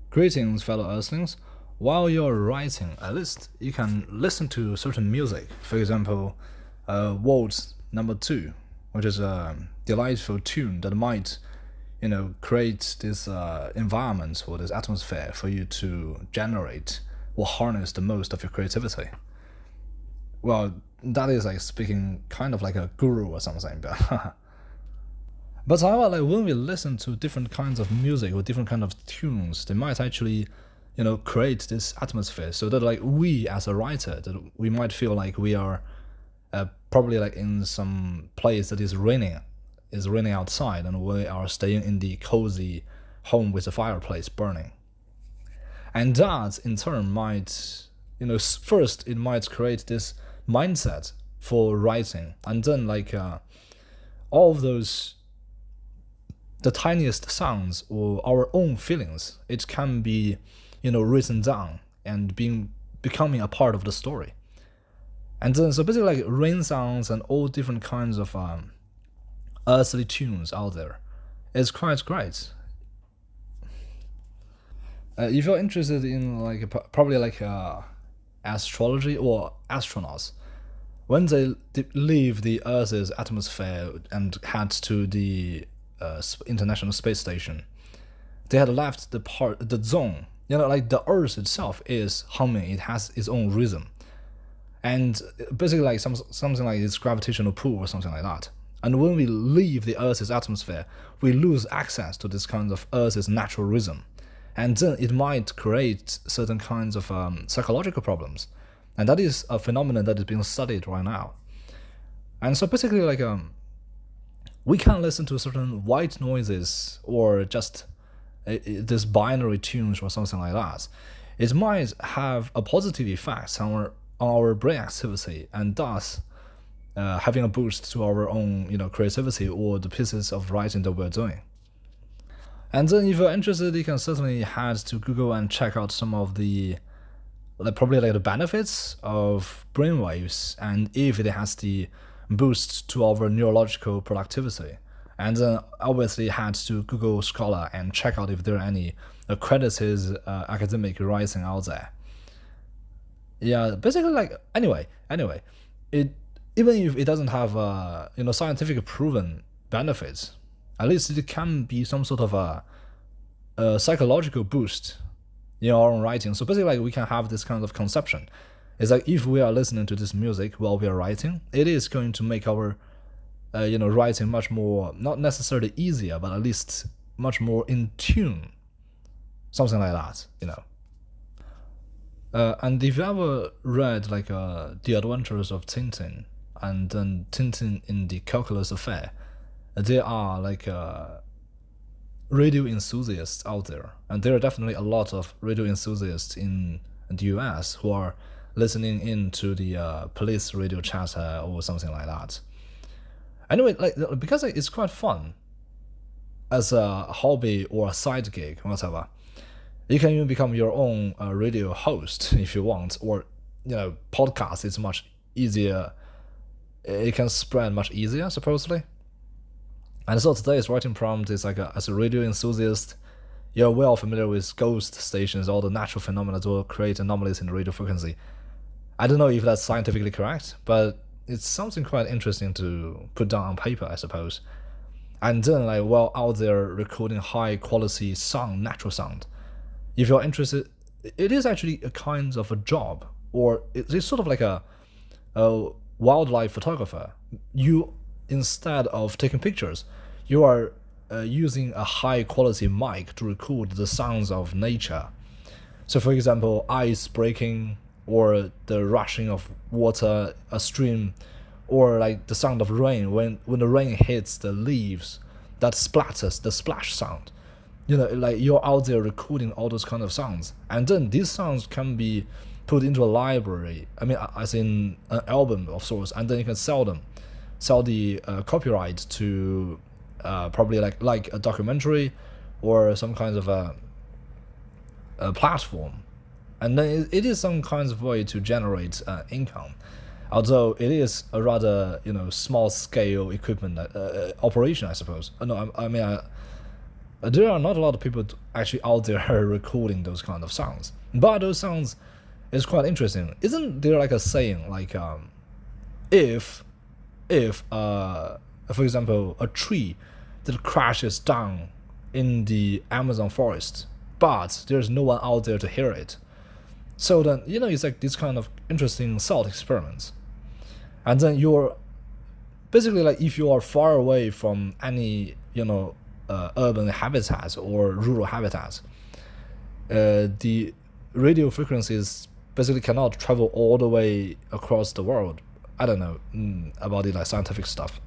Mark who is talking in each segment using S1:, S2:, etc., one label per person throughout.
S1: Greetings, fellow Earthlings. While you're writing, at least you can listen to certain music. For example, Waltz Number Two, which is a delightful tune that might, create this environment or this atmosphere for you to generate or harness the most of your creativity. Well, that is like speaking kind of like a guru or something, but But however, like when we listen to different kinds of music or different kind of tunes, they might actually, create this atmosphere so that like we as a writer, that we might feel like we are probably like in some place that is raining outside, and we are staying in the cozy home with the fireplace burning. And that in turn might, first it might create this mindset for writing, and then like all of those the tiniest sounds or our own feelings, it can be, written down and becoming a part of the story. And then so basically like rain sounds and all different kinds of earthly tunes out there is quite great. If you're interested in like probably like astrology or astronauts, when they leave the Earth's atmosphere and head to the International Space Station, they had left the zone. Like the Earth itself is humming. It has its own rhythm, and basically like something like its gravitational pull or something like that. And when we leave the Earth's atmosphere, we lose access to this kind of Earth's natural rhythm, and then it might create certain kinds of psychological problems, and that is a phenomenon that is being studied right now. And so basically like we can listen to certain white noises or just this binary tunes or something like that. It might have a positive effect on our brain activity, and thus having a boost to our own creativity or the pieces of writing that we're doing. And then if you're interested, you can certainly head to Google and check out some of the probably like the benefits of brainwaves, and if it has the boost to our neurological productivity. And then obviously head to Google Scholar and check out if there are any accredited academic writing out there. Yeah, basically like anyway, it even if it doesn't have scientific proven benefits, at least it can be some sort of a psychological boost in our own writing. So basically like we can have this kind of conception. It's like if we are listening to this music while we are writing, it is going to make our writing much more, not necessarily easier, but at least much more in tune, something like that. And if you ever read like The Adventures of Tintin and then Tintin in the Calculus Affair, there are like radio enthusiasts out there, and there are definitely a lot of radio enthusiasts in the US who are listening into the police radio chatter or something like that. Anyway, like because it's quite fun as a hobby or a side gig, whatever. You can even become your own radio host if you want, or podcast is much easier. It can spread much easier, supposedly. And so today's writing prompt is like as a radio enthusiast, you're well familiar with ghost stations, all the natural phenomena that will create anomalies in the radio frequency. I don't know if that's scientifically correct, but it's something quite interesting to put down on paper, I suppose. And then like while out there recording high quality sound, natural sound, if you're interested, it is actually a kind of a job, or it's sort of like a wildlife photographer. You, instead of taking pictures, you are using a high quality mic to record the sounds of nature. So for example, ice breaking, or the rushing of water, a stream, or like the sound of rain when the rain hits the leaves, that splatters, the splash sound. Like you're out there recording all those kind of sounds, and then these sounds can be put into a library. I mean, as in an album of sorts, and then you can sell the copyright to probably like a documentary or some kind of a platform. And then it is some kinds of way to generate income, although it is a rather small scale equipment operation, I suppose. No, I mean There are not a lot of people actually out there recording those kind of sounds, but those sounds is quite interesting. Isn't there like a saying like if for example a tree that crashes down in the Amazon forest, but there's no one out there to hear it, so then it's like this kind of interesting thought experiments. And then you're basically like, if you are far away from any urban habitats or rural habitats, the radio frequencies basically cannot travel all the way across the world. I don't know about the like scientific stuff.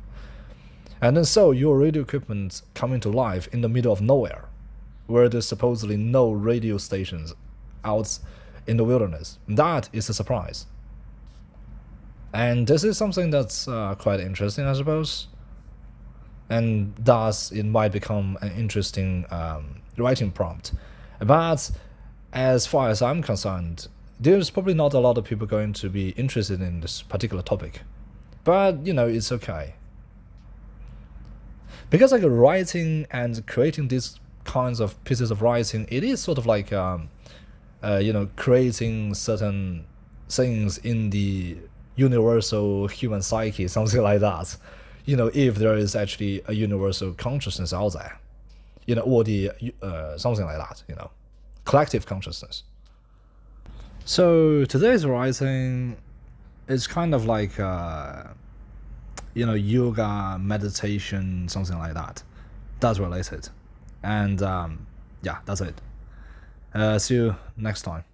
S1: And then so your radio equipment come into life in the middle of nowhere, where there's supposedly no radio stations out in the wilderness. That is a surprise. And this is something that's quite interesting, I suppose. And thus, it might become an interesting writing prompt. But as far as I'm concerned, there's probably not a lot of people going to be interested in this particular topic. But, it's okay. Because like writing and creating these kinds of pieces of writing, it is sort of like, creating certain things in the universal human psyche, something like that. If there is actually a universal consciousness out there, or the something like that, collective consciousness. So today's writing is kind of like yoga, meditation, something like that. That's related. And yeah, that's it. See you next time.